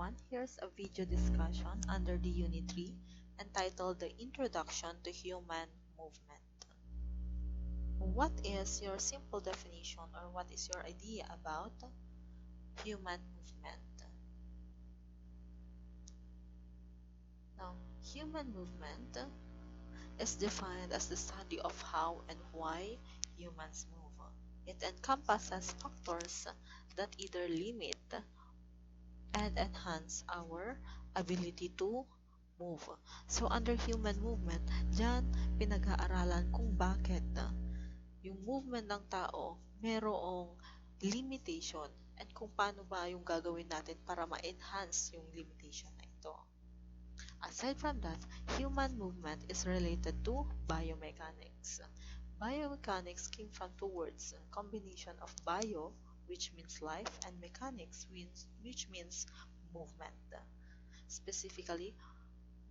everyone, here's a video discussion under the Unit 3 entitled The Introduction to Human Movement. What is your simple definition or what is your idea about human movement? Now, human movement is defined as the study of how and why humans move. It encompasses factors that either limit and enhance our ability to move. So, under human movement, dyan pinag-aaralan kung bakit yung movement ng tao merong limitation and kung paano ba yung gagawin natin para ma-enhance yung limitation na ito. Aside from that, human movement is related to biomechanics. Biomechanics came from two words, a combination of bio, which means life, and mechanics, which means movement. Specifically,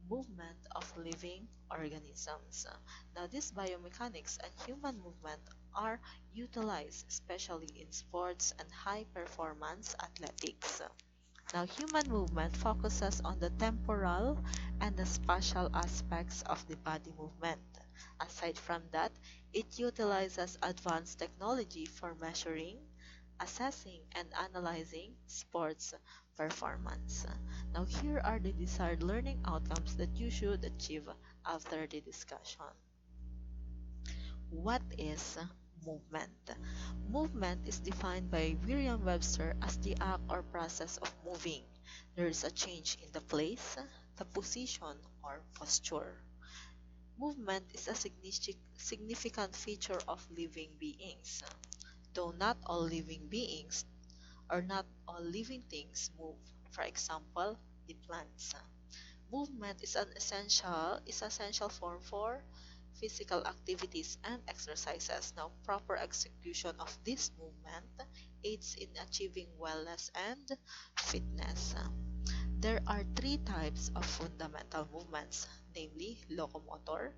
movement of living organisms. Now, these biomechanics and human movement are utilized especially in sports and high-performance athletics. Now, human movement focuses on the temporal and the spatial aspects of the body movement. Aside from that, it utilizes advanced technology for measuring, assessing, and analyzing sports performance. Now, here are the desired learning outcomes that you should achieve after the discussion. What is movement? Movement is defined by Merriam-Webster as the act or process of moving. There is a change in the place, the position, or posture. Movement is a significant feature of living beings. Though not all living beings or not all living things move. For example, the plants. Movement is essential form for physical activities and exercises. Now, proper execution of this movement aids in achieving wellness and fitness. There are three types of fundamental movements, namely locomotor,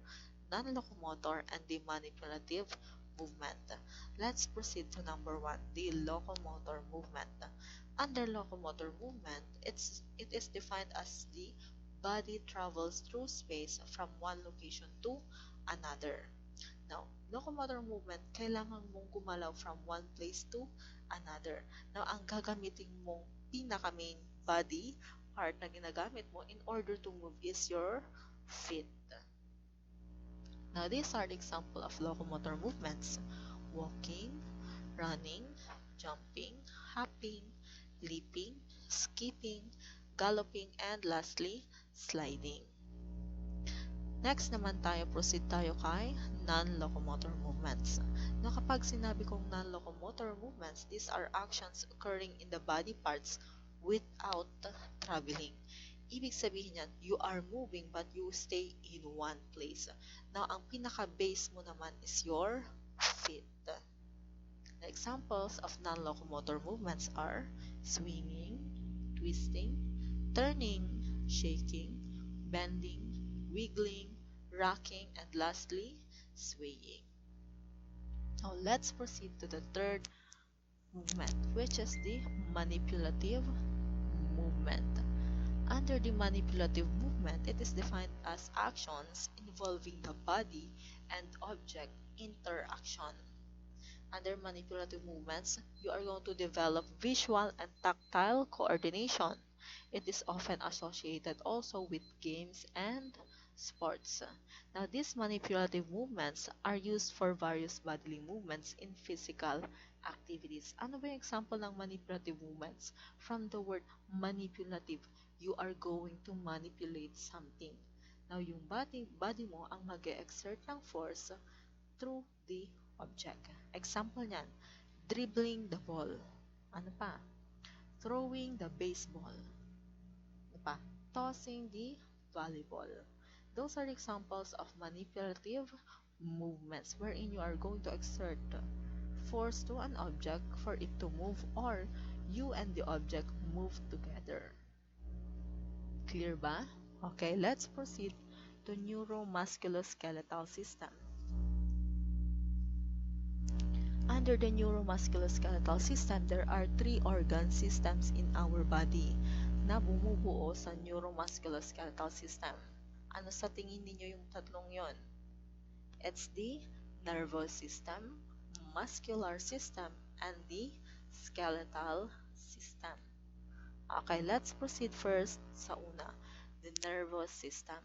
non-locomotor, and the manipulative movement. Let's proceed to number 1, the locomotor movement. Under locomotor movement, it is defined as the body travels through space from one location to another. Now, locomotor movement, kailangan mong gumalaw from one place to another. Now, ang gagamitin mong pinaka-main body part na ginagamit mo in order to move is your feet. Now, these are the example of locomotor movements: walking, running, jumping, hopping, leaping, skipping, galloping, and lastly, sliding. Next naman proceed tayo kay non-locomotor movements. Now, kapag sinabi kong non-locomotor movements, these are actions occurring in the body parts without traveling. Ibig sabihin yan, you are moving but you stay in one place. Now, ang pinaka-base mo naman is your feet. The examples of non-locomotor movements are swinging, twisting, turning, shaking, bending, wiggling, rocking, and lastly, swaying. Now, let's proceed to the third movement, which is the manipulative movement. Under the manipulative movement, it is defined as actions involving the body and object interaction. Under manipulative movements, you are going to develop visual and tactile coordination. It is often associated also with games and sports. Now, these manipulative movements are used for various bodily movements in physical activities. Ano ba yung example ng manipulative movements? From the word manipulative, you are going to manipulate something. Now, yung body mo ang mag-exert ng force through the object. Example niyan, dribbling the ball. Ano pa? Throwing the baseball. Ano pa? Tossing the volleyball. Those are examples of manipulative movements wherein you are going to exert force to an object for it to move or you and the object move together. Clear ba? Okay, let's proceed to neuromusculoskeletal system. Under the neuromusculoskeletal system, there are three organ systems in our body. na bumubuo sa neuromusculoskeletal system. Ano sa tingin ninyo yung tatlong yon? It's the nervous system, muscular system, and the skeletal system. Okay, let's proceed first sa una, the nervous system.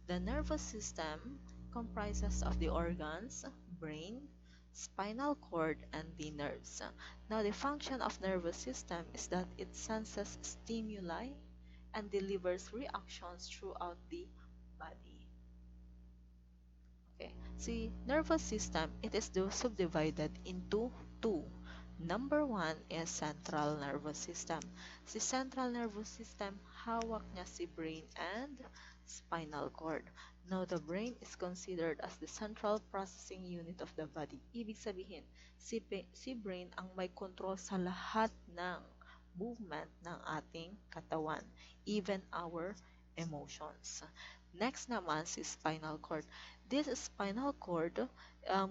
The nervous system comprises of the organs, brain, spinal cord, and the nerves. Now, the function of nervous system is that it senses stimuli and delivers reactions throughout the body. Okay, see, nervous system, it is subdivided into two. Number one is central nervous system. Si central nervous system, hawak niya si brain and spinal cord. Now, the brain is considered as the central processing unit of the body. Ibig sabihin, si brain ang may control sa lahat ng movement ng ating katawan, even our emotions. Next naman si spinal cord. This spinal cord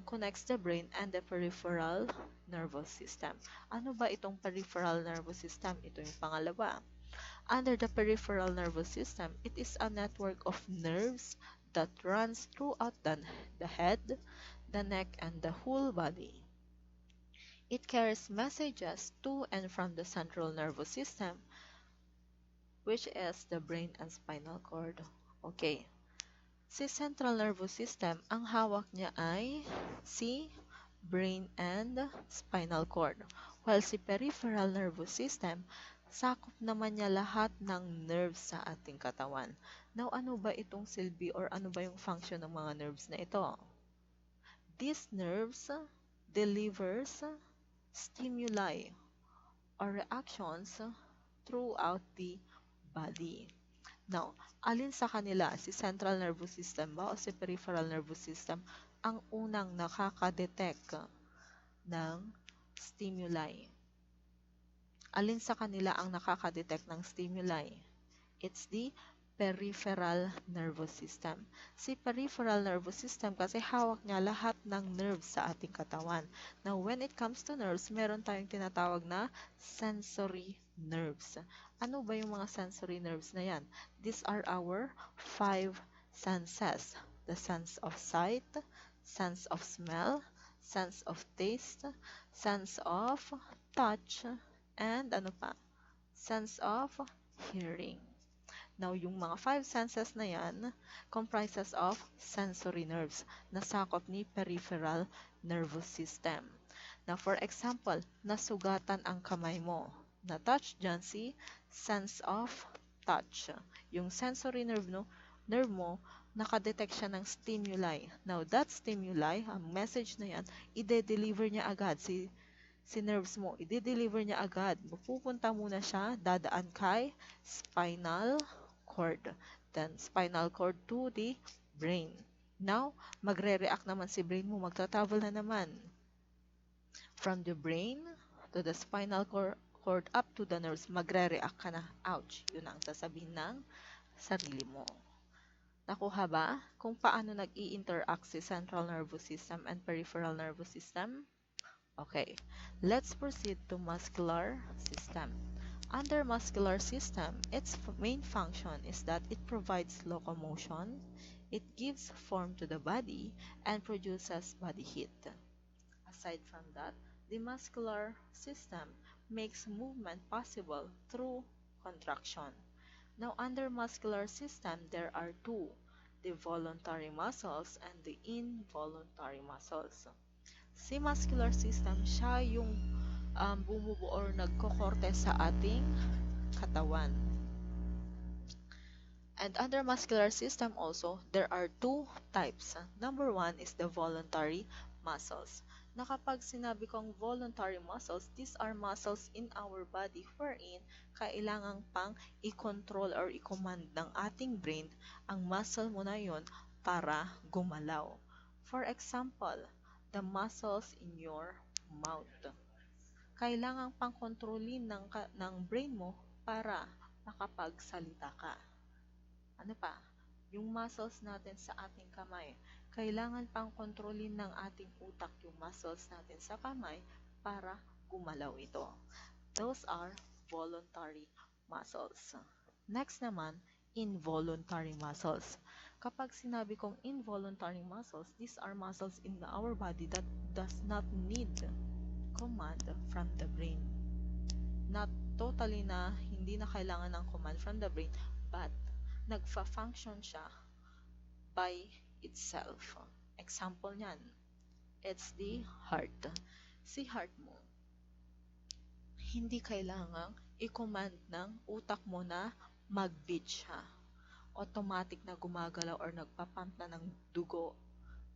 connects the brain and the peripheral nervous system. Ano ba itong peripheral nervous system? Ito yung pangalawa. Under the peripheral nervous system, it is a network of nerves that runs throughout the head, the neck, and the whole body. It carries messages to and from the central nervous system, which is the brain and spinal cord. Okay. Si central nervous system, ang hawak niya ay si brain and spinal cord. While si peripheral nervous system, sakop naman niya lahat ng nerves sa ating katawan. Now, ano ba itong silbi or ano ba yung function ng mga nerves na ito? These nerves delivers stimuli or reactions throughout the body. Now, alin sa kanila, si central nervous system ba o si peripheral nervous system, ang unang nakaka-detect ng stimuli? Alin sa kanila ang nakaka-detect ng stimuli? It's the peripheral nervous system. Si peripheral nervous system kasi hawak niya lahat ng nerves sa ating katawan. Now, when it comes to nerves, meron tayong tinatawag na sensory nerves. Ano ba yung mga sensory nerves na yan? These are our 5 senses. The sense of sight, sense of smell, sense of taste, sense of touch, and ano pa? Sense of hearing. Now, yung mga 5 senses na yan comprises of sensory nerves na sakop ni peripheral nervous system. Now, for example, nasugatan ang kamay mo. Na-touch dyan si sense of touch. Yung sensory nerve mo, nakadetect siya ng stimuli. Now, that stimuli, ang message na yan, ide-deliver niya agad si nerves mo, i-deliver niya agad. Pupunta muna siya, dadaan kay spinal cord. Then, spinal cord to the brain. Now, magre-react naman si brain mo, magta-travel na naman. From the brain to the spinal cord up to the nerves, magre-react ka na. Ouch! Yun ang sasabihin ng sarili mo. Nakuha ba kung paano nag-i-interact si central nervous system and peripheral nervous system? Okay, let's proceed to muscular system. Under muscular system, its main function is that it provides locomotion, it gives form to the body, and produces body heat. Aside from that, the muscular system makes movement possible through contraction. Now, under muscular system, there are two, the voluntary muscles and the involuntary muscles. Si muscular system, siya yung bumubuo or nagkokorte sa ating katawan. And under muscular system also, there are two types. Number one is the voluntary muscles. Na kapag sinabi kong voluntary muscles, these are muscles in our body wherein kailangan pang i-control or i-command ng ating brain ang muscle mo na yon para gumalaw. For example, the muscles in your mouth. Kailangan pang kontrolin ng brain mo para makapagsalita ka. Ano pa? Yung muscles natin sa ating kamay. Kailangan pang kontrolin ng ating utak yung muscles natin sa kamay para gumalaw ito. Those are voluntary muscles. Next naman, involuntary muscles. Kapag sinabi kong involuntary muscles, these are muscles in our body that does not need command from the brain. Not totally na hindi na kailangan ng command from the brain, but nagfa-function siya by itself. Example niyan, it's the heart. Si heart mo, hindi kailangang i-command ng utak mo na mag-beat siya. Automatic na gumagalaw or nagpapump na ng dugo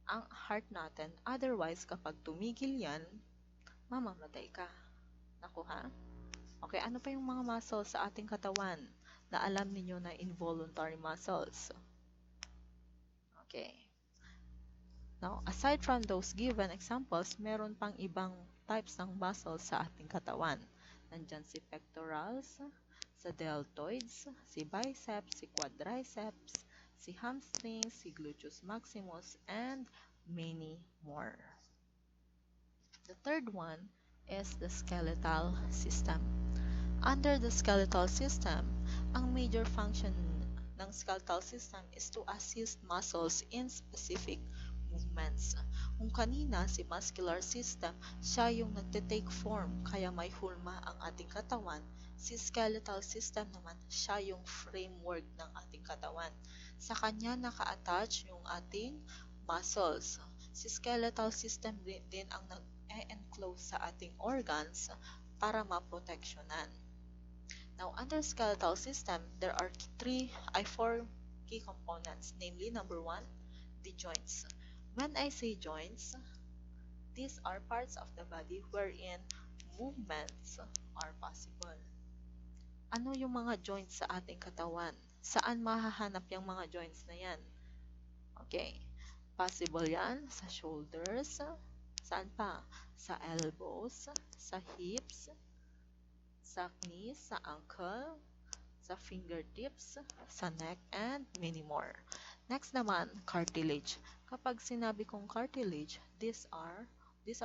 ang heart natin. Otherwise, kapag tumigil yan, mamamatay ka. Nakuha? Okay, ano pa yung mga muscles sa ating katawan na alam ninyo na involuntary muscles? Okay. Now, aside from those given examples, meron pang ibang types ng muscles sa ating katawan. Nandyan si pectorals, sa deltoids, si biceps, si quadriceps, si hamstrings, si gluteus maximus, and many more. The third one is the skeletal system. Under the skeletal system, ang major function ng skeletal system is to assist muscles in specific movements. Kung kanina si muscular system, siya yung nagte-take form kaya may hulma ang ating katawan. Si skeletal system naman, siya yung framework ng ating katawan. Sa kanya naka-attach yung ating muscles. Si skeletal system din ang nag-enclose sa ating organs para maproteksyonan. Now, under skeletal system, there are four key components, namely number 1, the joints. When I say joints, these are parts of the body wherein movements are possible. Ano yung mga joints sa ating katawan? Saan mahahanap yung mga joints na yan? Okay, possible yan sa shoulders, saan pa? Sa elbows, sa hips, sa knees, sa ankle, sa fingertips, sa neck, and many more. Next naman, cartilage. Kapag sinabi kong cartilage, these are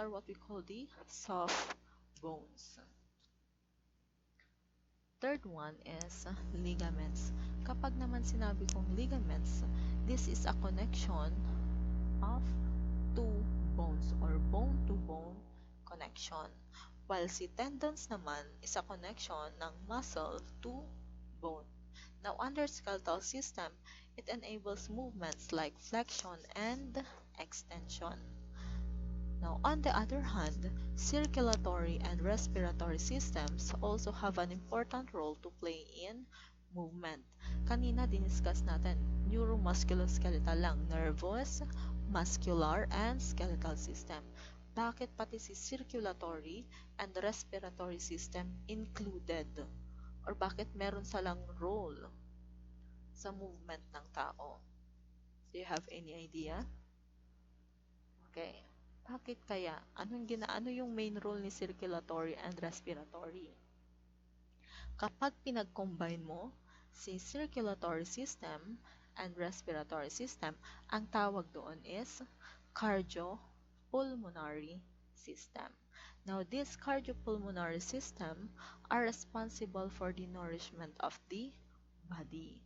what we call the soft bones. Third one is ligaments. Kapag naman sinabi kong ligaments, this is a connection of two bones or bone-to-bone connection. While si tendons naman is a connection ng muscle to bone. Now, under skeletal system, it enables movements like flexion and extension. Now, on the other hand, circulatory and respiratory systems also have an important role to play in movement. Kanina diniscuss natin, neuromusculoskeletal lang, nervous, muscular, and skeletal system. Bakit pati si circulatory and respiratory system included? Or bakit meron silang role sa movement ng tao? Do you have any idea? Okay. Bakit kaya? Ano yung main role ni circulatory and respiratory? Kapag pinag-combine mo si circulatory system and respiratory system, ang tawag doon is cardiopulmonary system. Now, this cardiopulmonary system are responsible for the nourishment of the body.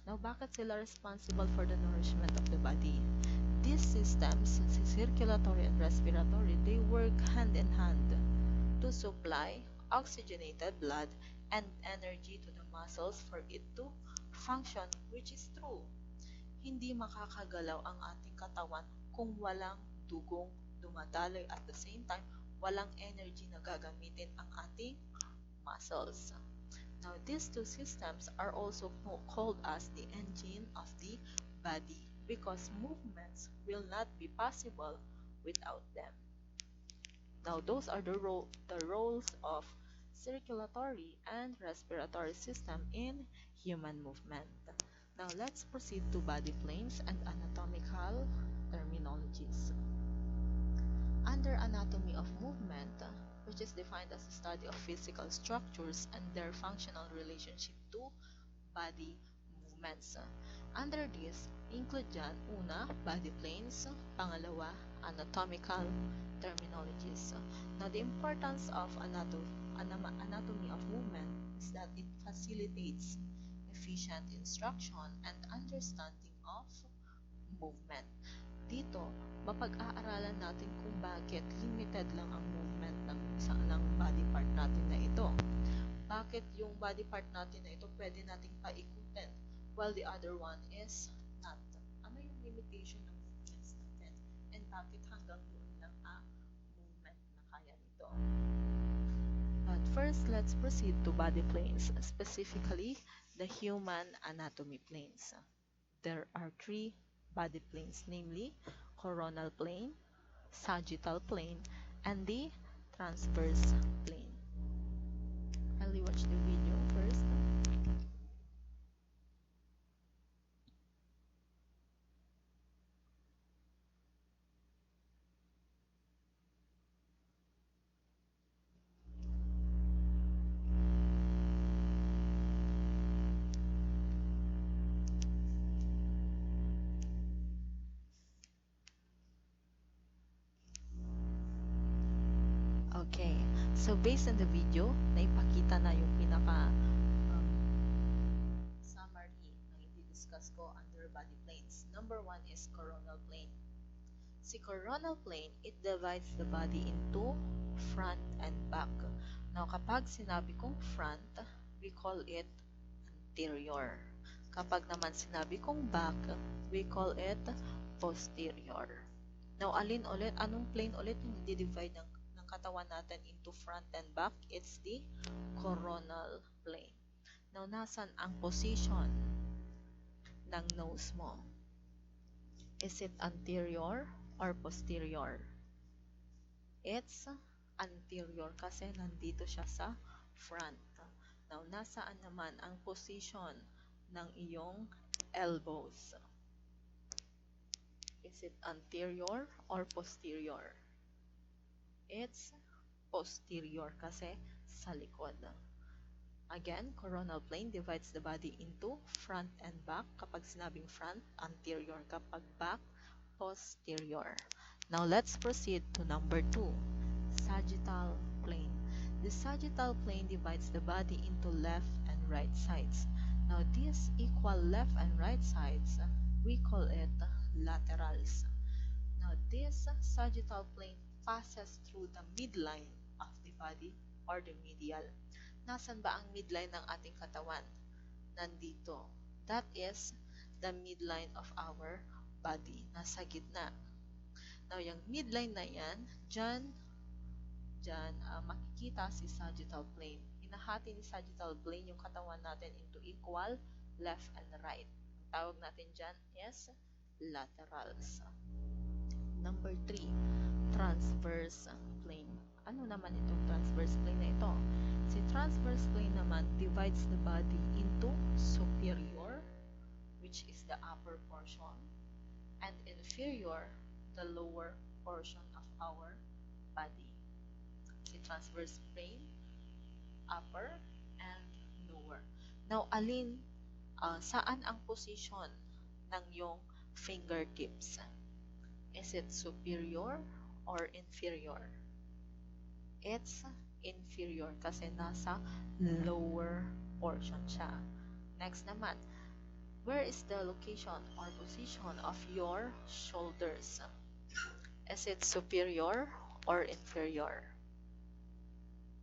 Now, bakit sila responsible for the nourishment of the body? These systems, circulatory and respiratory, they work hand in hand to supply oxygenated blood and energy to the muscles for it to function, which is true. Hindi makakagalaw ang ating katawan kung walang dugong dumadaloy at the same time, walang energy na gagamitin ang ating muscles. Now, these two systems are also called as the engine of the body because movements will not be possible without them. Now, those are the roles of circulatory and respiratory system in human movement. Now, let's proceed to body planes and anatomical terminologies. Under anatomy of movement, which is defined as a study of physical structures and their functional relationship to body movements. Under this, include dyan, una, body planes, pangalawa, anatomical terminologies. Now, the importance of anatomy of movement is that it facilitates efficient instruction and understanding of movement. Dito, mapag-aaralan natin kung bakit limited lang ang movement ng isang ng body part natin na ito. Bakit yung body part natin na ito pwede nating paikutin while the other one is not? Ano yung limitation ng movements natin? And bakit hanggang doon lang ang movement na kaya nito? But first, let's proceed to body planes, specifically the human anatomy planes. There are three body planes, namely coronal plane, sagittal plane, and the transverse plane. I'll watch the video first. Okay, so based on the video, naipakita na yung pinaka summary na i-discuss ko under body planes. Number one is coronal plane. Si coronal plane, it divides the body into front and back. Now, kapag sinabi kong front, we call it anterior. Kapag naman sinabi kong back, we call it posterior. Now, alin ulit? Anong plane ulit yung i-divide ng katawan natin into front and back? It's the coronal plane. Now, nasan ang position ng nose mo? Is it anterior or posterior? It's anterior kasi nandito siya sa front. Now, nasaan naman ang position ng iyong elbows? Is it anterior or posterior? It's posterior kasi sa likod. Again, coronal plane divides the body into front and back. Kapag sinabing front, anterior. Kapag back, posterior. Now, let's proceed to number 2, sagittal plane. The sagittal plane divides the body into left and right sides. Now, these equal left and right sides, we call it laterals. Now, this sagittal plane passes through the midline of the body or the medial. Nasaan ba ang midline ng ating katawan? Nandito. That is the midline of our body. Nasa gitna. Now, yung midline na yan, dyan makikita si sagittal plane. Hinahati ni sagittal plane yung katawan natin into equal left and right. Ang tawag natin dyan is laterals. Number 3, transverse plane. Ano naman itong transverse plane na ito? Si transverse plane naman divides the body into superior, which is the upper portion, and inferior, the lower portion of our body. Si transverse plane, upper and lower. Now, saan ang position ng iyong fingertips? Is it superior or inferior? It's inferior kasi nasa lower portion siya. Next naman, where is the location or position of your shoulders? Is it superior or inferior?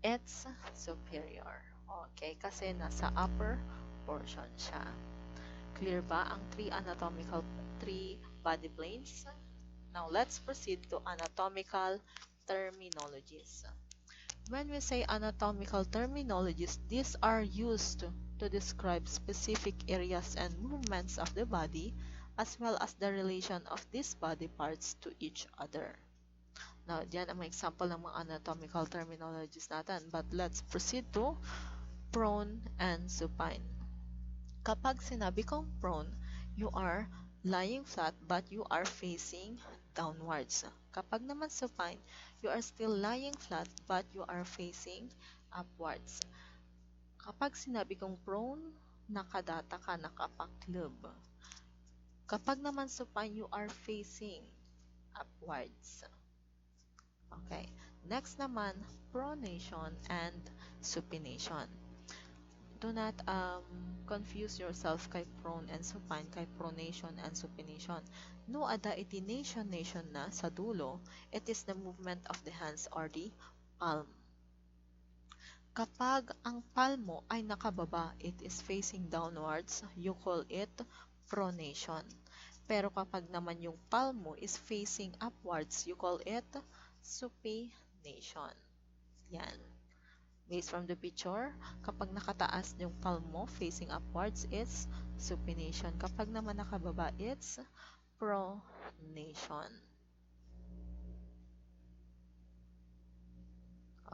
It's superior. Okay, kasi nasa upper portion siya. Clear ba ang 3 body planes? Now, let's proceed to anatomical terminologies. When we say anatomical terminologies, these are used to describe specific areas and movements of the body, as well as the relation of these body parts to each other. Now, diyan ang mga example ng mga anatomical terminologies natin. But let's proceed to prone and supine. Kapag sinabi kong prone, you are lying flat but you are facing downwards. Kapag naman supine, you are still lying flat but you are facing upwards. Kapag sinabi kong prone, nakadata ka, nakapaklob. Kapag naman supine, you are facing upwards. Okay. Next naman, pronation and supination. Do not confuse yourself kay prone and supine, kay pronation and supination. No ada iti nation na sa dulo, it is the movement of the hands or the palm. Kapag ang palm mo ay nakababa, it is facing downwards, you call it pronation. Pero kapag naman yung palm mo is facing upwards, you call it supination. Yan. Based from the picture, kapag nakataas yung palm mo facing upwards, it's supination. Kapag naman nakababa, it's pronation.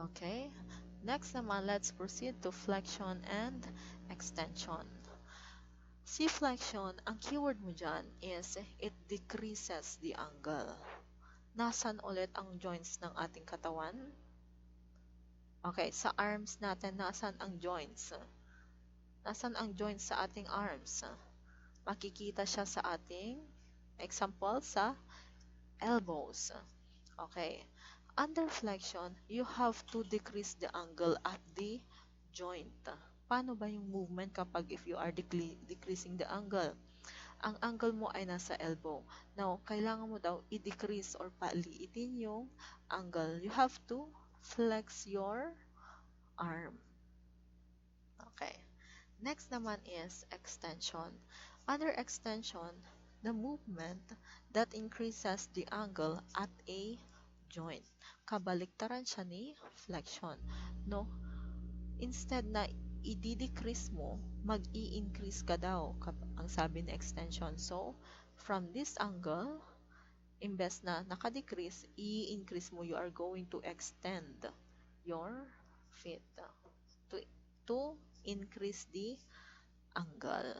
Okay? Next naman, let's proceed to flexion and extension. Si flexion, ang keyword mo dyan is it decreases the angle. Nasaan ulit ang joints ng ating katawan? Okay, sa arms natin, nasaan ang joints? Nasaan ang joints sa ating arms? Makikita siya sa ating example sa elbows. Okay. Under flexion, you have to decrease the angle at the joint. Paano ba yung movement kapag if you are decreasing the angle? Ang angle mo ay nasa elbow. Now, kailangan mo daw i-decrease or paliitin yung angle. You have to flex your arm. Okay. Next naman is extension. Under extension, the movement that increases the angle at a joint. Kabaliktaran siya ni flexion. No? Instead na i-decrease mo, mag-i-increase ka daw, ang sabi ni extension. So, from this angle, imbes na naka-decrease, i-increase mo, you are going to extend your feet to increase the angle.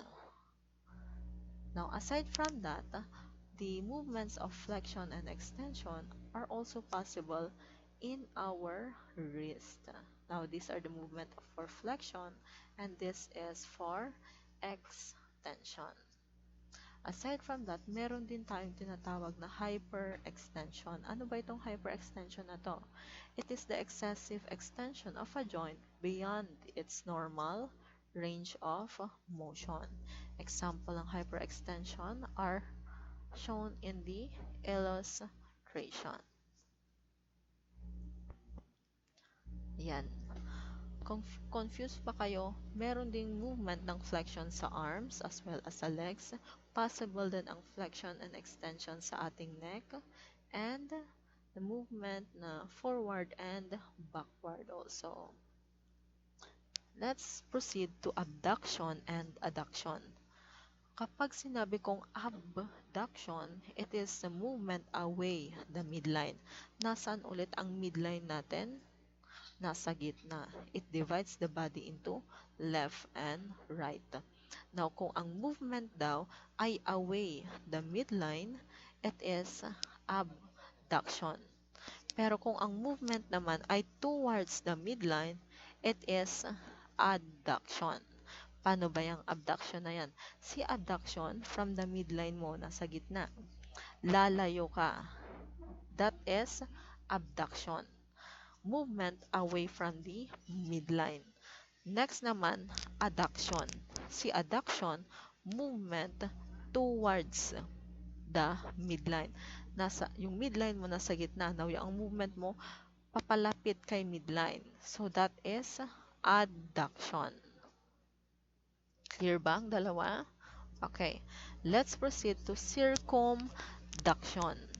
Now, aside from that, the movements of flexion and extension are also possible in our wrist. Now, these are the movement for flexion and this is for extension. Aside from that, meron din tayong tinatawag na hyperextension. Ano ba itong hyperextension na to? It is the excessive extension of a joint beyond its normal range of motion. Example ng hyperextension are shown in the illustration. Yan. Confused pa kayo? Meron ding movement ng flexion sa arms as well as sa legs. Possible din ang flexion and extension sa ating neck. And the movement na forward and backward also. Let's proceed to abduction and adduction. Kapag sinabi kong abduction, it is the movement away the midline. Nasaan ulit ang midline natin? Nasa gitna. It divides the body into left and right. Now, kung ang movement daw ay away the midline, it is abduction. Pero kung ang movement naman ay towards the midline, it is adduction. Paano ba yung abduction na yan? Si adduction, from the midline mo, nasa gitna. Lalayo ka. That is abduction. Movement away from the midline. Next naman, adduction. Si adduction, movement towards the midline. Yung midline mo nasa gitna. Now, yung movement mo, papalapit kay midline. So, that is adduction. Clear ba ang dalawa? Okay. Let's proceed to circumduction.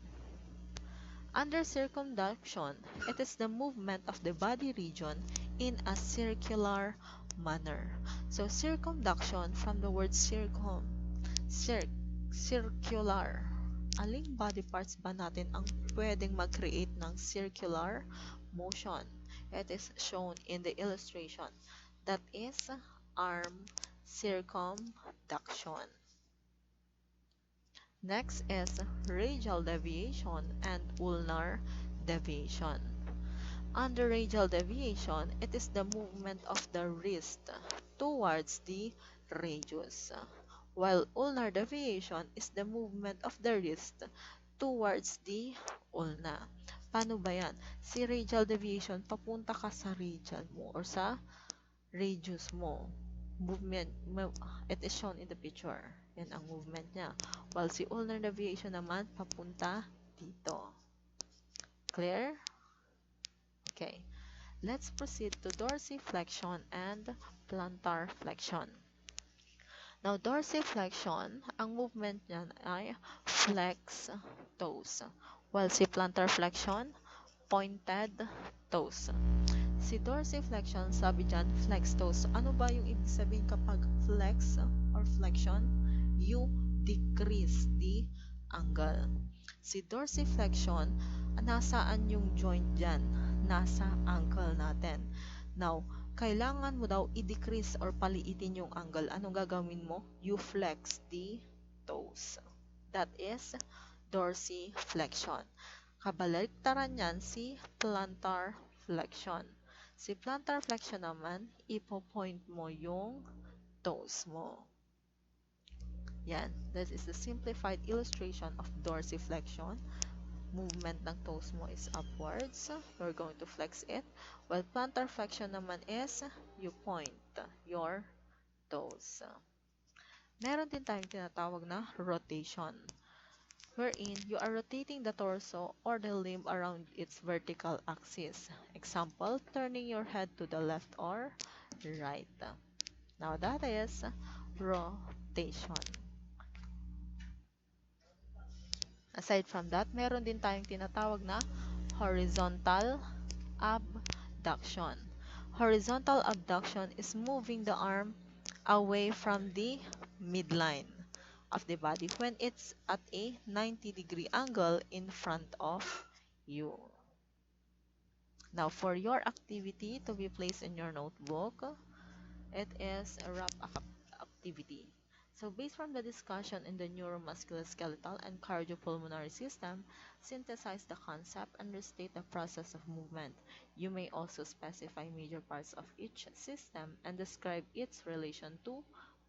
Under circumduction, it is the movement of the body region in a circular manner. So, circumduction from the word circular. Aling body parts ba natin ang pwedeng mag-create ng circular motion? It is shown in the illustration. That is arm circumduction. Next is radial deviation and ulnar deviation. Under radial deviation, it is the movement of the wrist towards the radius, while ulnar deviation is the movement of the wrist towards the ulna. Paano ba yan? Si radial deviation, papunta ka sa radial mo or sa radius mo. movement, it is shown in the picture. Yan ang movement niya. While si ulnar deviation naman, papunta dito. Clear? Okay. Let's proceed to dorsiflexion and plantar flexion. Now, dorsiflexion, ang movement niyan ay flex toes. While si plantar flexion, pointed toes. Si dorsiflexion, sabi dyan, flex toes. Ano ba yung ibig sabihin kapag flex or flexion? You decrease the angle. Si dorsiflexion, nasaan yung joint dyan? Nasa ankle natin. Now, kailangan mo daw i-decrease or paliitin yung angle. Anong gagawin mo? You flex the toes. That is dorsiflexion. Kabaliktaran yan si plantar flexion. Si plantar flexion naman, ipo-point mo yung toes mo. Yan. That is the simplified illustration of dorsiflexion. Movement ng toes mo is upwards. You're going to flex it. While plantar flexion naman is you point your toes. Meron din tayong tinatawag na rotation, wherein you are rotating the torso or the limb around its vertical axis. Example, turning your head to the left or right. Now that is rotation. Aside from that, meron din tayong tinatawag na horizontal abduction. Horizontal abduction is moving the arm away from the midline of the body when it's at a 90-degree angle in front of you. Now, for your activity to be placed in your notebook, it is a wrap activity. So based from the discussion in the neuromusculoskeletal and cardiopulmonary system, synthesize the concept and restate the process of movement. You may also specify major parts of each system and describe its relation to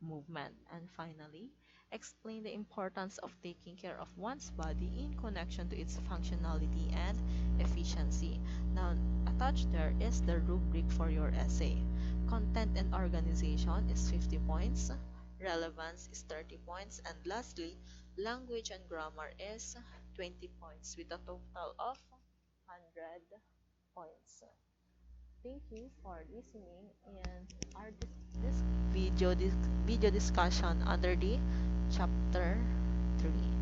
movement. And finally, explain the importance of taking care of one's body in connection to its functionality and efficiency. Now, attached there is the rubric for your essay. Content and organization is 50 points. Relevance is 30 points. And lastly, language and grammar is 20 points with a total of 100 points. Thank you for listening and this video discussion under the chapter 3.